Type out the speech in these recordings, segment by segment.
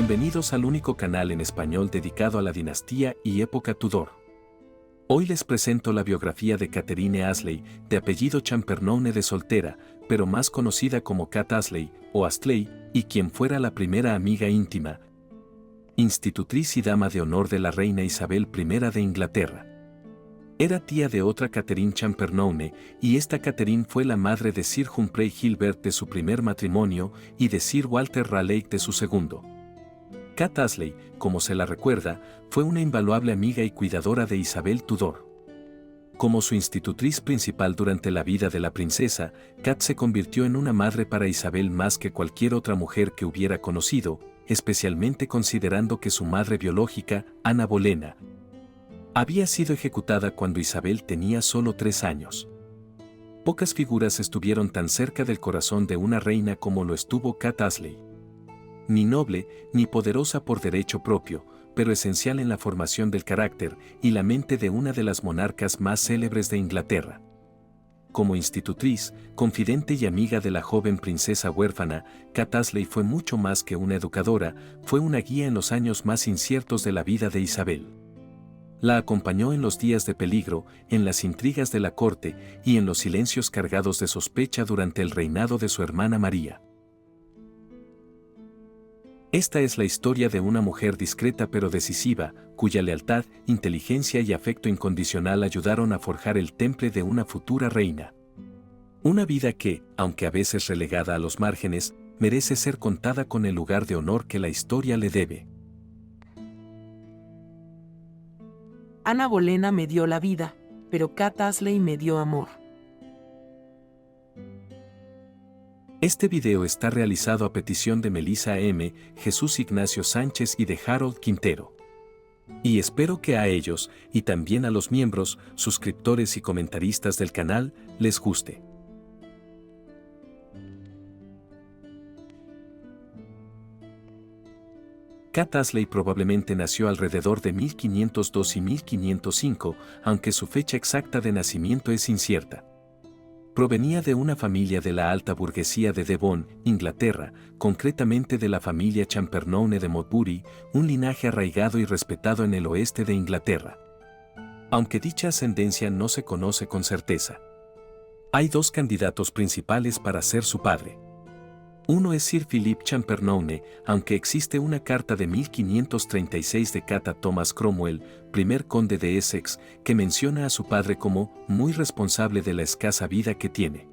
Bienvenidos al único canal en español dedicado a la dinastía y época Tudor. Hoy les presento la biografía de Catherine Astley, de apellido Champernowne de soltera, pero más conocida como Cat Astley o Astley, y quien fuera la primera amiga íntima, institutriz y dama de honor de la reina Isabel I de Inglaterra. Era tía de otra Catherine Champernowne, y esta Catherine fue la madre de Sir Humphrey Gilbert de su primer matrimonio y de Sir Walter Raleigh de su segundo. Cat Astley, como se la recuerda, fue una invaluable amiga y cuidadora de Isabel Tudor. Como su institutriz principal durante la vida de la princesa, Cat se convirtió en una madre para Isabel más que cualquier otra mujer que hubiera conocido, especialmente considerando que su madre biológica, Ana Bolena, había sido ejecutada cuando Isabel tenía solo 3 años. Pocas figuras estuvieron tan cerca del corazón de una reina como lo estuvo Cat Astley. Ni noble, ni poderosa por derecho propio, pero esencial en la formación del carácter y la mente de una de las monarcas más célebres de Inglaterra. Como institutriz, confidente y amiga de la joven princesa huérfana, Cat Astley fue mucho más que una educadora, fue una guía en los años más inciertos de la vida de Isabel. La acompañó en los días de peligro, en las intrigas de la corte y en los silencios cargados de sospecha durante el reinado de su hermana María. Esta es la historia de una mujer discreta pero decisiva, cuya lealtad, inteligencia y afecto incondicional ayudaron a forjar el temple de una futura reina. Una vida que, aunque a veces relegada a los márgenes, merece ser contada con el lugar de honor que la historia le debe. Ana Bolena me dio la vida, pero Cat Astley me dio amor. Este video está realizado a petición de Melissa M., Jesús Ignacio Sánchez y de Harold Quintero. Y espero que a ellos, y también a los miembros, suscriptores y comentaristas del canal, les guste. Cat Astley probablemente nació alrededor de 1502 y 1505, aunque su fecha exacta de nacimiento es incierta. Provenía de una familia de la alta burguesía de Devon, Inglaterra, concretamente de la familia Champernowne de Modbury, un linaje arraigado y respetado en el oeste de Inglaterra. Aunque dicha ascendencia no se conoce con certeza. Hay 2 candidatos principales para ser su padre. Uno es Sir Philip Champernowne, aunque existe una carta de 1536 de Cat a Thomas Cromwell, primer conde de Essex, que menciona a su padre como muy responsable de la escasa vida que tiene.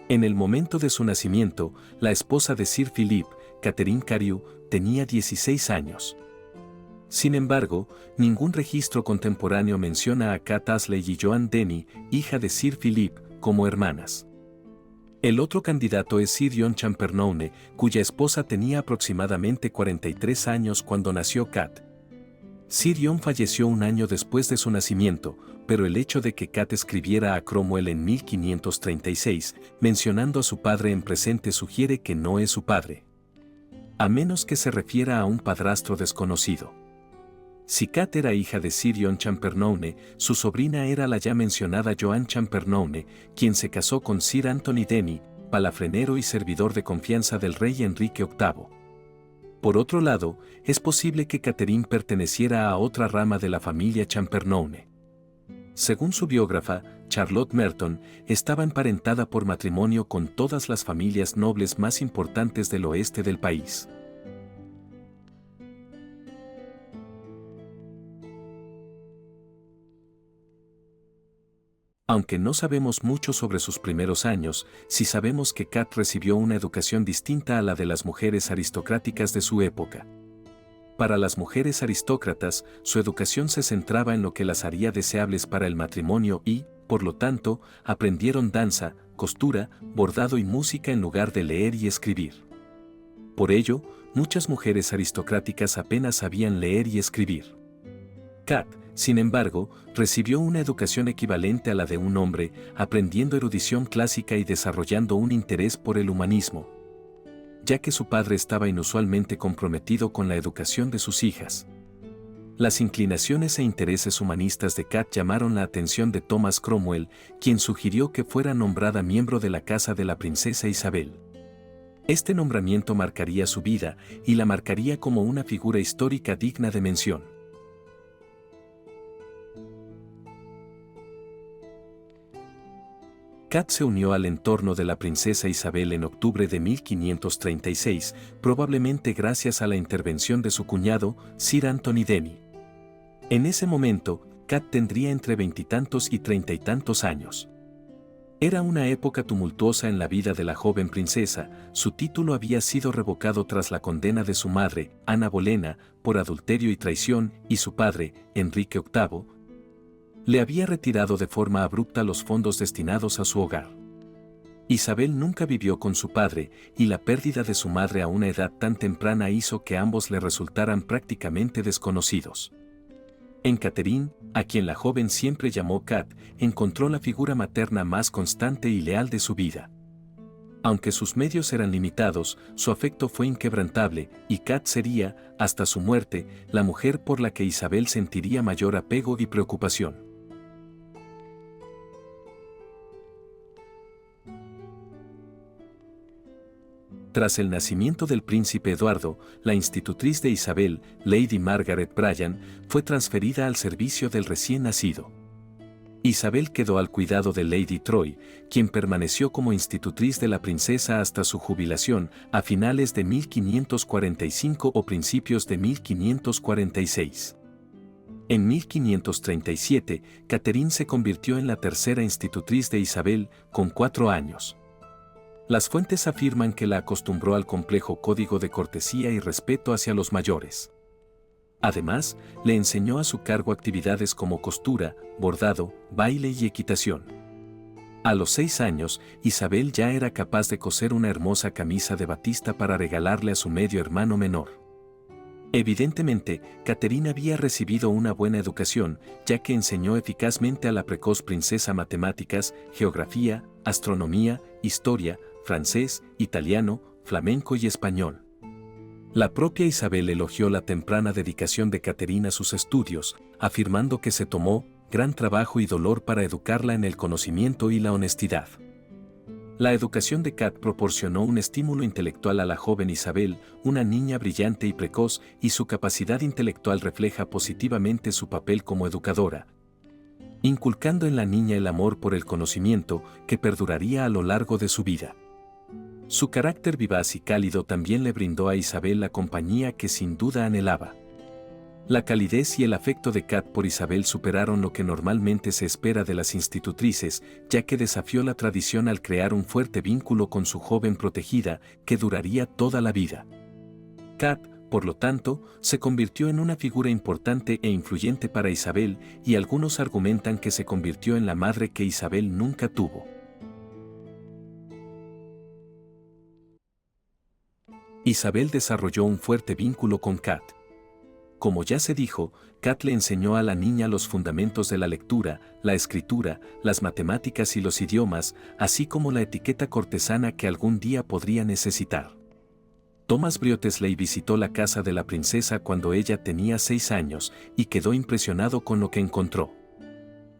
En el momento de su nacimiento, la esposa de Sir Philip, Catherine Carew, tenía 16 años. Sin embargo, ningún registro contemporáneo menciona a Cat Astley y Joan Denny, hija de Sir Philip, como hermanas. El otro candidato es Sir John Champernowne, cuya esposa tenía aproximadamente 43 años cuando nació Cat. Sir John falleció un año después de su nacimiento, pero el hecho de que Cat escribiera a Cromwell en 1536, mencionando a su padre en presente sugiere que no es su padre. A menos que se refiera a un padrastro desconocido. Si Cat era hija de Sir John Champernowne, su sobrina era la ya mencionada Joan Champernowne, quien se casó con Sir Anthony Denny, palafrenero y servidor de confianza del rey Enrique VIII. Por otro lado, es posible que Catherine perteneciera a otra rama de la familia Champernowne. Según su biógrafa, Charlotte Merton, estaba emparentada por matrimonio con todas las familias nobles más importantes del oeste del país. Aunque no sabemos mucho sobre sus primeros años, sí sabemos que Cat recibió una educación distinta a la de las mujeres aristocráticas de su época. Para las mujeres aristócratas, su educación se centraba en lo que las haría deseables para el matrimonio y, por lo tanto, aprendieron danza, costura, bordado y música en lugar de leer y escribir. Por ello, muchas mujeres aristocráticas apenas sabían leer y escribir. Cat, sin embargo, recibió una educación equivalente a la de un hombre, aprendiendo erudición clásica y desarrollando un interés por el humanismo, ya que su padre estaba inusualmente comprometido con la educación de sus hijas. Las inclinaciones e intereses humanistas de Cat llamaron la atención de Thomas Cromwell, quien sugirió que fuera nombrada miembro de la casa de la princesa Isabel. Este nombramiento marcaría su vida y la marcaría como una figura histórica digna de mención. Kat se unió al entorno de la princesa Isabel en octubre de 1536, probablemente gracias a la intervención de su cuñado, Sir Anthony Denny. En ese momento, Kat tendría entre veintitantos y treinta y tantos años. Era una época tumultuosa en la vida de la joven princesa. Su título había sido revocado tras la condena de su madre, Ana Bolena, por adulterio y traición, y su padre, Enrique VIII, le había retirado de forma abrupta los fondos destinados a su hogar. Isabel nunca vivió con su padre, y la pérdida de su madre a una edad tan temprana hizo que ambos le resultaran prácticamente desconocidos. En Catherine, a quien la joven siempre llamó Kat, encontró la figura materna más constante y leal de su vida. Aunque sus medios eran limitados, su afecto fue inquebrantable, y Kat sería, hasta su muerte, la mujer por la que Isabel sentiría mayor apego y preocupación. Tras el nacimiento del príncipe Eduardo, la institutriz de Isabel, Lady Margaret Bryan, fue transferida al servicio del recién nacido. Isabel quedó al cuidado de Lady Troy, quien permaneció como institutriz de la princesa hasta su jubilación a finales de 1545 o principios de 1546. En 1537, Catherine se convirtió en la tercera institutriz de Isabel, con 4 años. Las fuentes afirman que la acostumbró al complejo código de cortesía y respeto hacia los mayores. Además, le enseñó a su cargo actividades como costura, bordado, baile y equitación. A los 6 años, Isabel ya era capaz de coser una hermosa camisa de batista para regalarle a su medio hermano menor. Evidentemente, Catherine había recibido una buena educación, ya que enseñó eficazmente a la precoz princesa matemáticas, geografía, astronomía, historia, francés, italiano, flamenco y español. La propia Isabel elogió la temprana dedicación de Catherine a sus estudios, afirmando que se tomó gran trabajo y dolor para educarla en el conocimiento y la honestidad. La educación de Kat proporcionó un estímulo intelectual a la joven Isabel, una niña brillante y precoz, y su capacidad intelectual refleja positivamente su papel como educadora, inculcando en la niña el amor por el conocimiento que perduraría a lo largo de su vida. Su carácter vivaz y cálido también le brindó a Isabel la compañía que sin duda anhelaba. La calidez y el afecto de Kat por Isabel superaron lo que normalmente se espera de las institutrices, ya que desafió la tradición al crear un fuerte vínculo con su joven protegida que duraría toda la vida. Kat, por lo tanto, se convirtió en una figura importante e influyente para Isabel, y algunos argumentan que se convirtió en la madre que Isabel nunca tuvo. Isabel desarrolló un fuerte vínculo con Kat. Como ya se dijo, Kat le enseñó a la niña los fundamentos de la lectura, la escritura, las matemáticas y los idiomas, así como la etiqueta cortesana que algún día podría necesitar. Thomas Wriothesley visitó la casa de la princesa cuando ella tenía 6 años y quedó impresionado con lo que encontró.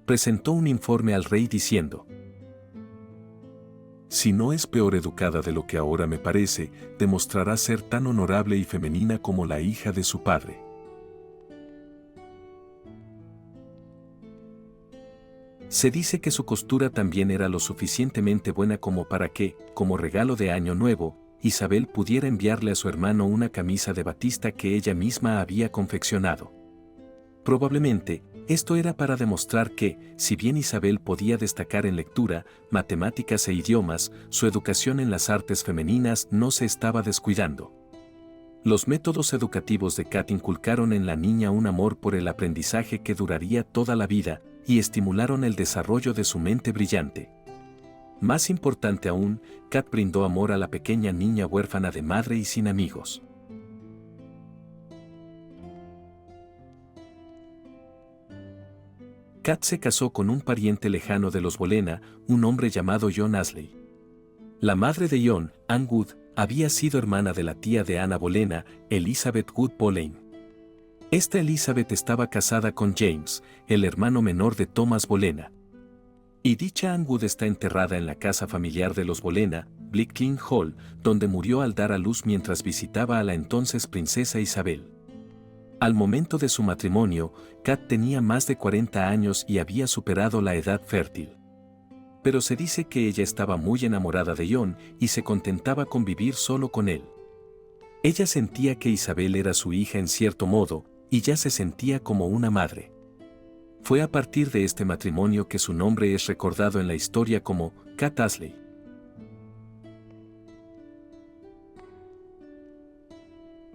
Presentó un informe al rey diciendo: «Si no es peor educada de lo que ahora me parece, demostrará ser tan honorable y femenina como la hija de su padre». Se dice que su costura también era lo suficientemente buena como para que, como regalo de Año Nuevo, Isabel pudiera enviarle a su hermano una camisa de batista que ella misma había confeccionado. Probablemente, esto era para demostrar que, si bien Isabel podía destacar en lectura, matemáticas e idiomas, su educación en las artes femeninas no se estaba descuidando. Los métodos educativos de Kat inculcaron en la niña un amor por el aprendizaje que duraría toda la vida, y estimularon el desarrollo de su mente brillante. Más importante aún, Kat brindó amor a la pequeña niña huérfana de madre y sin amigos. Kat se casó con un pariente lejano de los Bolena, un hombre llamado John Ashley. La madre de John, Anne Wood, había sido hermana de la tía de Ana Bolena, Elizabeth Wood Boleyn. Esta Elizabeth estaba casada con James, el hermano menor de Thomas Bolena. Y dicha Anne Wood está enterrada en la casa familiar de los Bolena, Blickling Hall, donde murió al dar a luz mientras visitaba a la entonces princesa Isabel. Al momento de su matrimonio, Kat tenía más de 40 años y había superado la edad fértil. Pero se dice que ella estaba muy enamorada de John y se contentaba con vivir solo con él. Ella sentía que Isabel era su hija en cierto modo, y ya se sentía como una madre. Fue a partir de este matrimonio que su nombre es recordado en la historia como Kat Ashley.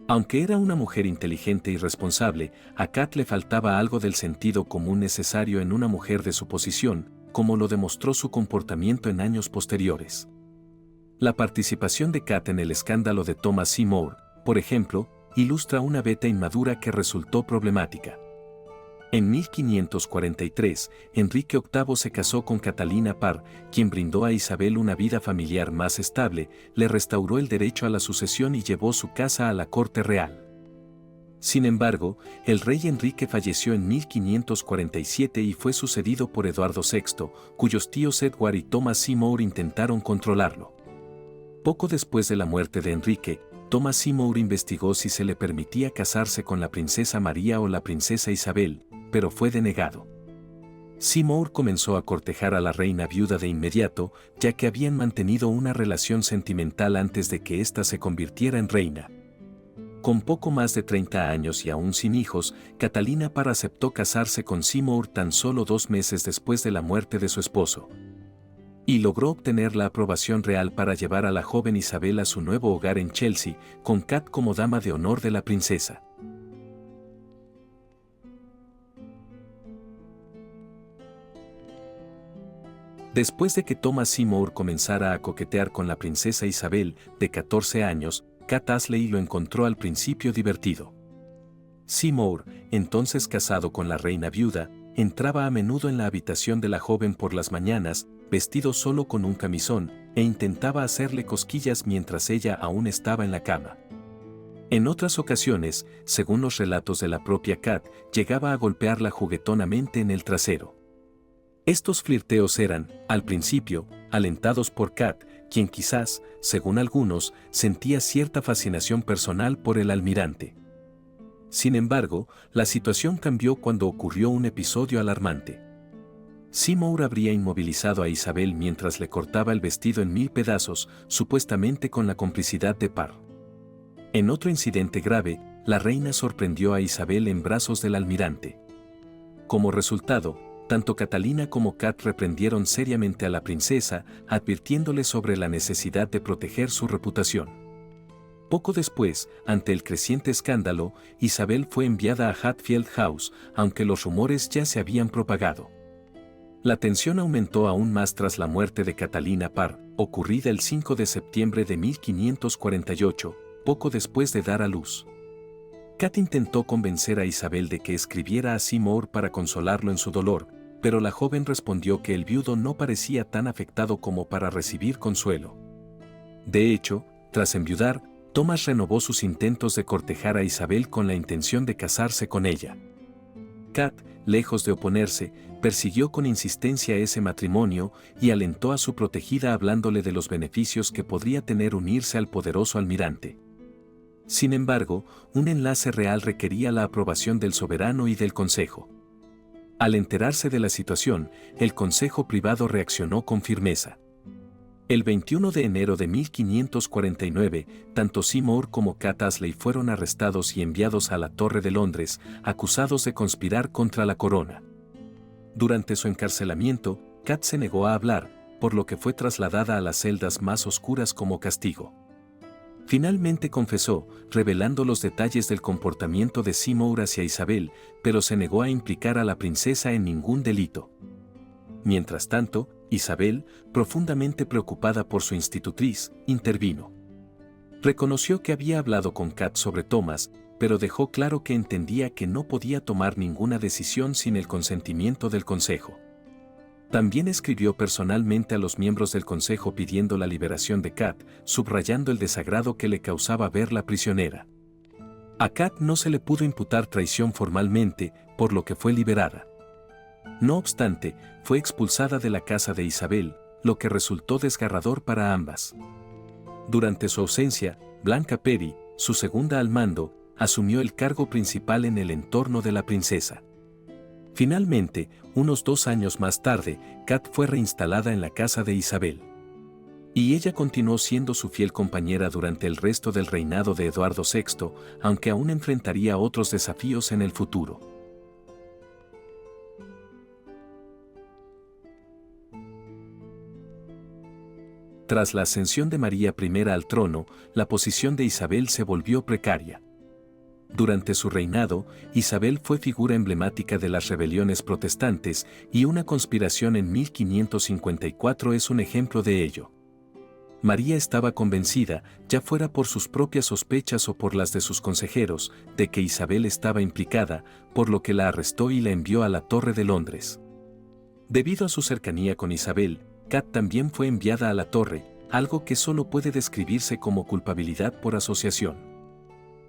Aunque era una mujer inteligente y responsable, a Kat le faltaba algo del sentido común necesario en una mujer de su posición, como lo demostró su comportamiento en años posteriores. La participación de Kat en el escándalo de Thomas Seymour, por ejemplo, ilustra una beta inmadura que resultó problemática. En 1543, Enrique VIII se casó con Catalina Parr, quien brindó a Isabel una vida familiar más estable, le restauró el derecho a la sucesión y llevó su casa a la corte real. Sin embargo, el rey Enrique falleció en 1547 y fue sucedido por Eduardo VI, cuyos tíos Edward y Thomas Seymour intentaron controlarlo. Poco después de la muerte de Enrique, Thomas Seymour investigó si se le permitía casarse con la princesa María o la princesa Isabel, pero fue denegado. Seymour comenzó a cortejar a la reina viuda de inmediato, ya que habían mantenido una relación sentimental antes de que ésta se convirtiera en reina. Con poco más de 30 años y aún sin hijos, Catalina Parr aceptó casarse con Seymour tan solo 2 meses después de la muerte de su esposo. Y logró obtener la aprobación real para llevar a la joven Isabel a su nuevo hogar en Chelsea, con Kat como dama de honor de la princesa. Después de que Thomas Seymour comenzara a coquetear con la princesa Isabel, de 14 años, Kat Ashley lo encontró al principio divertido. Seymour, entonces casado con la reina viuda, entraba a menudo en la habitación de la joven por las mañanas, vestido solo con un camisón, e intentaba hacerle cosquillas mientras ella aún estaba en la cama. En otras ocasiones, según los relatos de la propia Kat, llegaba a golpearla juguetonamente en el trasero. Estos flirteos eran, al principio, alentados por Kat, quien quizás, según algunos, sentía cierta fascinación personal por el almirante. Sin embargo, la situación cambió cuando ocurrió un episodio alarmante. Seymour habría inmovilizado a Isabel mientras le cortaba el vestido en 1000 pedazos, supuestamente con la complicidad de Parr. En otro incidente grave, la reina sorprendió a Isabel en brazos del almirante. Como resultado, tanto Catalina como Kat reprendieron seriamente a la princesa, advirtiéndole sobre la necesidad de proteger su reputación. Poco después, ante el creciente escándalo, Isabel fue enviada a Hatfield House, aunque los rumores ya se habían propagado. La tensión aumentó aún más tras la muerte de Catalina Parr, ocurrida el 5 de septiembre de 1548, poco después de dar a luz. Kat intentó convencer a Isabel de que escribiera a Seymour para consolarlo en su dolor, pero la joven respondió que el viudo no parecía tan afectado como para recibir consuelo. De hecho, tras enviudar, Thomas renovó sus intentos de cortejar a Isabel con la intención de casarse con ella. Kat, lejos de oponerse, persiguió con insistencia ese matrimonio y alentó a su protegida hablándole de los beneficios que podría tener unirse al poderoso almirante. Sin embargo, un enlace real requería la aprobación del soberano y del consejo. Al enterarse de la situación, el consejo privado reaccionó con firmeza. El 21 de enero de 1549, tanto Seymour como Kat Ashley fueron arrestados y enviados a la Torre de Londres, acusados de conspirar contra la corona. Durante su encarcelamiento, Kat se negó a hablar, por lo que fue trasladada a las celdas más oscuras como castigo. Finalmente confesó, revelando los detalles del comportamiento de Seymour hacia Isabel, pero se negó a implicar a la princesa en ningún delito. Mientras tanto, Isabel, profundamente preocupada por su institutriz, intervino. Reconoció que había hablado con Kat sobre Thomas, pero dejó claro que entendía que no podía tomar ninguna decisión sin el consentimiento del consejo. También escribió personalmente a los miembros del consejo pidiendo la liberación de Kat, subrayando el desagrado que le causaba verla prisionera. A Kat no se le pudo imputar traición formalmente, por lo que fue liberada. No obstante, fue expulsada de la casa de Isabel, lo que resultó desgarrador para ambas. Durante su ausencia, Blanca Peri, su segunda al mando, asumió el cargo principal en el entorno de la princesa. Finalmente, unos 2 años más tarde, Kat fue reinstalada en la casa de Isabel. Y ella continuó siendo su fiel compañera durante el resto del reinado de Eduardo VI, aunque aún enfrentaría otros desafíos en el futuro. Tras la ascensión de María I al trono, la posición de Isabel se volvió precaria. Durante su reinado, Isabel fue figura emblemática de las rebeliones protestantes y una conspiración en 1554 es un ejemplo de ello. María estaba convencida, ya fuera por sus propias sospechas o por las de sus consejeros, de que Isabel estaba implicada, por lo que la arrestó y la envió a la Torre de Londres. Debido a su cercanía con Isabel, Kat también fue enviada a la Torre, algo que solo puede describirse como culpabilidad por asociación.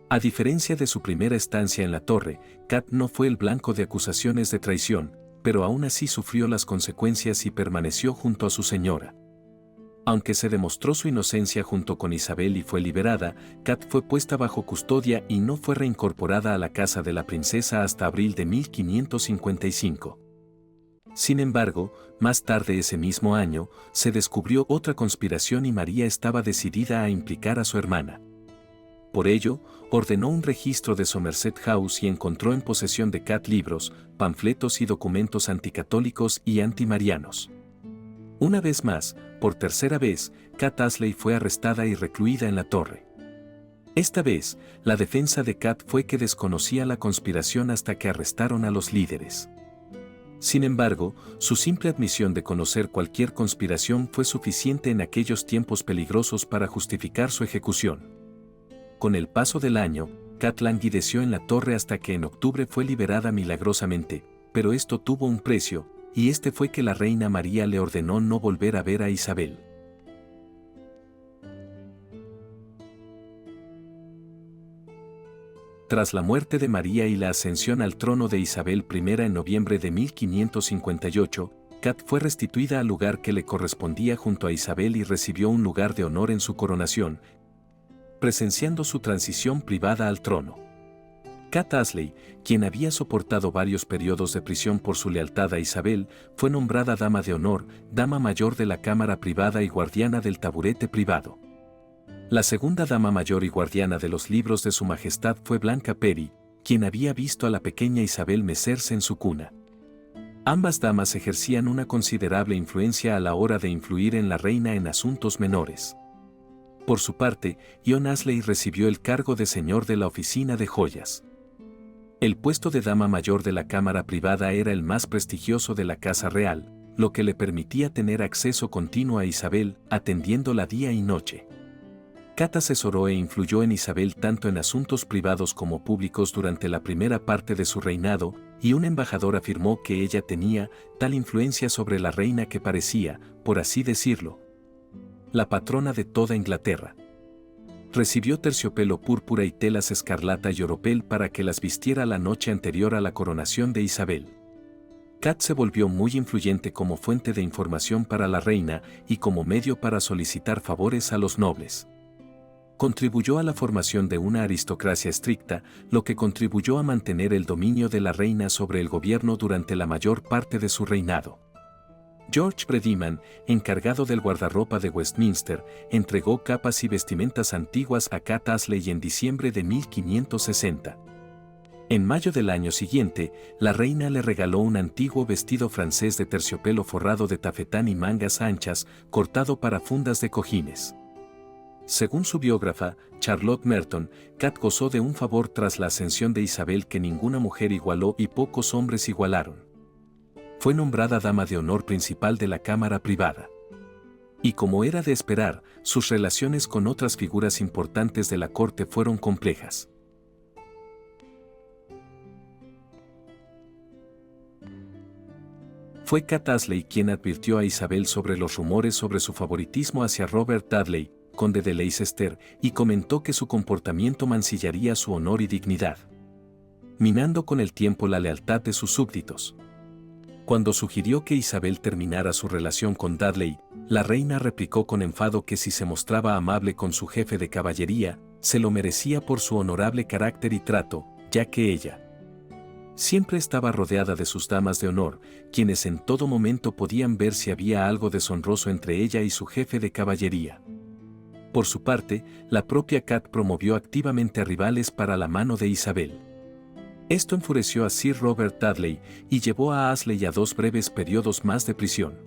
A diferencia de su primera estancia en la Torre, Kat no fue el blanco de acusaciones de traición, pero aún así sufrió las consecuencias y permaneció junto a su señora. Aunque se demostró su inocencia junto con Isabel y fue liberada, Kat fue puesta bajo custodia y no fue reincorporada a la casa de la princesa hasta abril de 1555. Sin embargo, más tarde ese mismo año, se descubrió otra conspiración y María estaba decidida a implicar a su hermana. Por ello, ordenó un registro de Somerset House y encontró en posesión de Kat libros, panfletos y documentos anticatólicos y antimarianos. Una vez más, por tercera vez, Kat Ashley fue arrestada y recluida en la Torre. Esta vez, la defensa de Kat fue que desconocía la conspiración hasta que arrestaron a los líderes. Sin embargo, su simple admisión de conocer cualquier conspiración fue suficiente en aquellos tiempos peligrosos para justificar su ejecución. Con el paso del año, Kat languideció en la Torre hasta que en octubre fue liberada milagrosamente, pero esto tuvo un precio, y este fue que la reina María le ordenó no volver a ver a Isabel. Tras la muerte de María y la ascensión al trono de Isabel I en noviembre de 1558, Kat fue restituida al lugar que le correspondía junto a Isabel y recibió un lugar de honor en su coronación, presenciando su transición privada al trono. Kat Ashley, quien había soportado varios periodos de prisión por su lealtad a Isabel, fue nombrada dama de honor, dama mayor de la cámara privada y guardiana del taburete privado. La segunda dama mayor y guardiana de los libros de su majestad fue Blanca Peri, quien había visto a la pequeña Isabel mecerse en su cuna. Ambas damas ejercían una considerable influencia a la hora de influir en la reina en asuntos menores. Por su parte, John Ashley recibió el cargo de señor de la oficina de joyas. El puesto de dama mayor de la cámara privada era el más prestigioso de la casa real, lo que le permitía tener acceso continuo a Isabel, atendiéndola día y noche. Kat asesoró e influyó en Isabel tanto en asuntos privados como públicos durante la primera parte de su reinado, y un embajador afirmó que ella tenía tal influencia sobre la reina que parecía, por así decirlo, la patrona de toda Inglaterra. Recibió terciopelo púrpura y telas escarlata y oropel para que las vistiera la noche anterior a la coronación de Isabel. Kat se volvió muy influyente como fuente de información para la reina y como medio para solicitar favores a los nobles. Contribuyó a la formación de una aristocracia estricta, lo que contribuyó a mantener el dominio de la reina sobre el gobierno durante la mayor parte de su reinado. George Brediman, encargado del guardarropa de Westminster, entregó capas y vestimentas antiguas a Kat Ashley en diciembre de 1560. En mayo del año siguiente, la reina le regaló un antiguo vestido francés de terciopelo forrado de tafetán y mangas anchas, cortado para fundas de cojines. Según su biógrafa, Charlotte Merton, Kat gozó de un favor tras la ascensión de Isabel que ninguna mujer igualó y pocos hombres igualaron. Fue nombrada dama de honor principal de la cámara privada. Y como era de esperar, sus relaciones con otras figuras importantes de la corte fueron complejas. Fue Kat Ashley quien advirtió a Isabel sobre los rumores sobre su favoritismo hacia Robert Dudley, conde de Leicester, y comentó que su comportamiento mancillaría su honor y dignidad, minando con el tiempo la lealtad de sus súbditos. Cuando sugirió que Isabel terminara su relación con Dudley, la reina replicó con enfado que si se mostraba amable con su jefe de caballería, se lo merecía por su honorable carácter y trato, ya que ella siempre estaba rodeada de sus damas de honor, quienes en todo momento podían ver si había algo deshonroso entre ella y su jefe de caballería. Por su parte, la propia Kat promovió activamente a rivales para la mano de Isabel. Esto enfureció a Sir Robert Dudley y llevó a Ashley a 2 breves periodos más de prisión.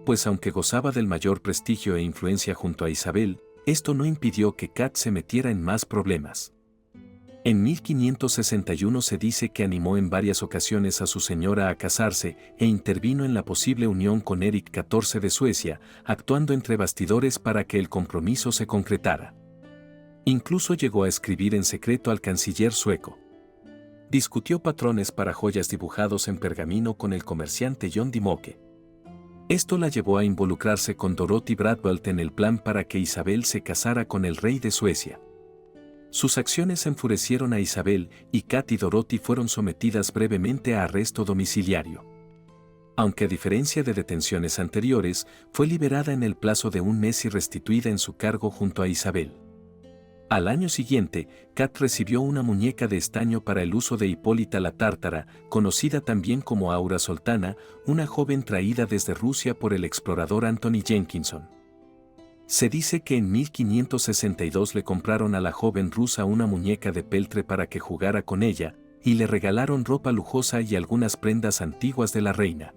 Pues aunque gozaba del mayor prestigio e influencia junto a Isabel, esto no impidió que Kat se metiera en más problemas. En 1561 se dice que animó en varias ocasiones a su señora a casarse e intervino en la posible unión con Eric XIV de Suecia, actuando entre bastidores para que el compromiso se concretara. Incluso llegó a escribir en secreto al canciller sueco. Discutió patrones para joyas dibujados en pergamino con el comerciante John Dimoke. Esto la llevó a involucrarse con Dorothy Bradwell en el plan para que Isabel se casara con el rey de Suecia. Sus acciones enfurecieron a Isabel y Kat y Dorothy fueron sometidas brevemente a arresto domiciliario. Aunque a diferencia de detenciones anteriores, fue liberada en el plazo de 1 mes y restituida en su cargo junto a Isabel. Al año siguiente, Kat recibió una muñeca de estaño para el uso de Hipólita la Tártara, conocida también como Aura Soltana, una joven traída desde Rusia por el explorador Anthony Jenkinson. Se dice que en 1562 le compraron a la joven rusa una muñeca de peltre para que jugara con ella, y le regalaron ropa lujosa y algunas prendas antiguas de la reina.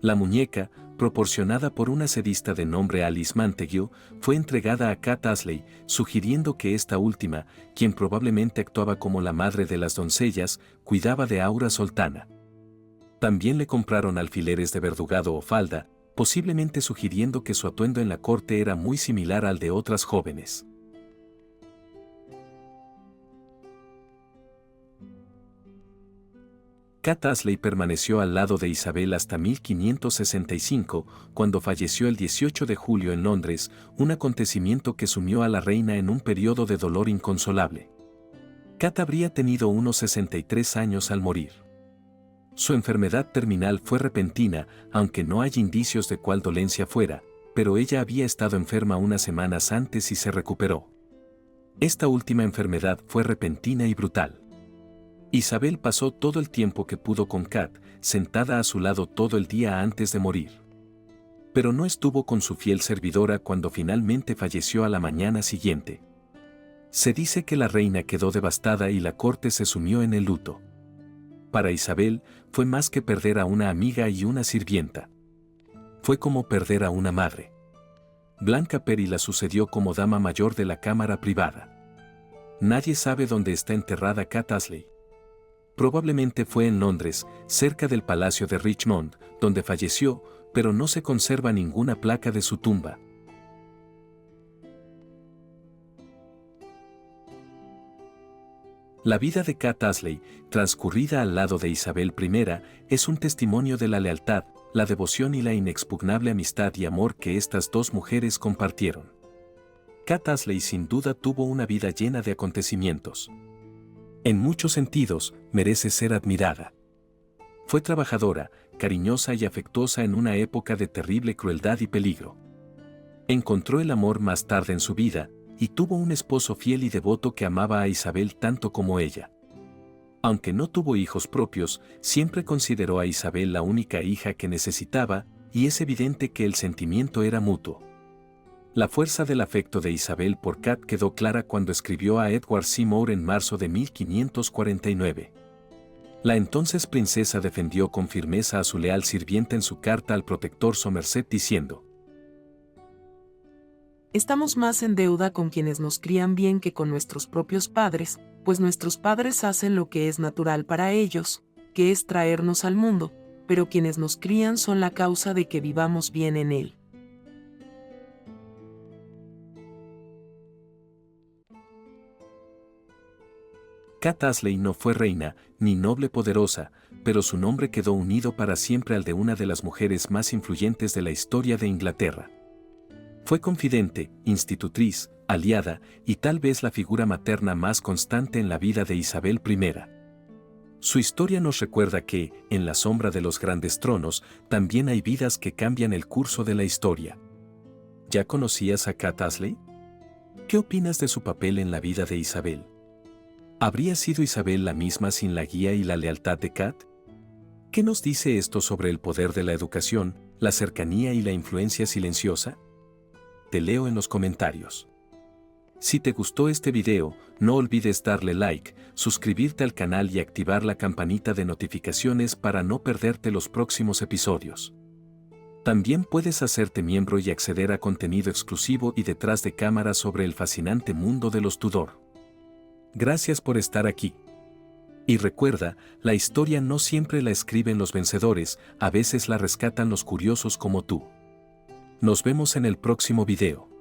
La muñeca, proporcionada por una sedista de nombre Alice Montague, fue entregada a Kat Ashley, sugiriendo que esta última, quien probablemente actuaba como la madre de las doncellas, cuidaba de Aura Soltana. También le compraron alfileres de verdugado o falda, posiblemente sugiriendo que su atuendo en la corte era muy similar al de otras jóvenes. Kat Ashley permaneció al lado de Isabel hasta 1565, cuando falleció el 18 de julio en Londres, un acontecimiento que sumió a la reina en un periodo de dolor inconsolable. Kat habría tenido unos 63 años al morir. Su enfermedad terminal fue repentina, aunque no hay indicios de cuál dolencia fuera, pero ella había estado enferma unas semanas antes y se recuperó. Esta última enfermedad fue repentina y brutal. Isabel pasó todo el tiempo que pudo con Kat, sentada a su lado todo el día antes de morir. Pero no estuvo con su fiel servidora cuando finalmente falleció a la mañana siguiente. Se dice que la reina quedó devastada y la corte se sumió en el luto. Para Isabel, fue más que perder a una amiga y una sirvienta. Fue como perder a una madre. Blanca Perry la sucedió como dama mayor de la cámara privada. Nadie sabe dónde está enterrada Kat Ashley. Probablemente fue en Londres, cerca del Palacio de Richmond, donde falleció, pero no se conserva ninguna placa de su tumba. La vida de Kat Ashley, transcurrida al lado de Isabel I, es un testimonio de la lealtad, la devoción y la inexpugnable amistad y amor que estas dos mujeres compartieron. Kat Ashley sin duda tuvo una vida llena de acontecimientos. En muchos sentidos, merece ser admirada. Fue trabajadora, cariñosa y afectuosa en una época de terrible crueldad y peligro. Encontró el amor más tarde en su vida, y tuvo un esposo fiel y devoto que amaba a Isabel tanto como ella. Aunque no tuvo hijos propios, siempre consideró a Isabel la única hija que necesitaba, y es evidente que el sentimiento era mutuo. La fuerza del afecto de Isabel por Kat quedó clara cuando escribió a Edward Seymour en marzo de 1549. La entonces princesa defendió con firmeza a su leal sirvienta en su carta al protector Somerset diciendo: Estamos más en deuda con quienes nos crían bien que con nuestros propios padres, pues nuestros padres hacen lo que es natural para ellos, que es traernos al mundo, pero quienes nos crían son la causa de que vivamos bien en él. Kat Ashley no fue reina, ni noble poderosa, pero su nombre quedó unido para siempre al de una de las mujeres más influyentes de la historia de Inglaterra. Fue confidente, institutriz, aliada y tal vez la figura materna más constante en la vida de Isabel I. Su historia nos recuerda que, en la sombra de los grandes tronos, también hay vidas que cambian el curso de la historia. ¿Ya conocías a Kat Ashley? ¿Qué opinas de su papel en la vida de Isabel? ¿Habría sido Isabel la misma sin la guía y la lealtad de Kat? ¿Qué nos dice esto sobre el poder de la educación, la cercanía y la influencia silenciosa? Te leo en los comentarios. Si te gustó este video, no olvides darle like, suscribirte al canal y activar la campanita de notificaciones para no perderte los próximos episodios. También puedes hacerte miembro y acceder a contenido exclusivo y detrás de cámara sobre el fascinante mundo de los Tudor. Gracias por estar aquí. Y recuerda, la historia no siempre la escriben los vencedores, a veces la rescatan los curiosos como tú. Nos vemos en el próximo video.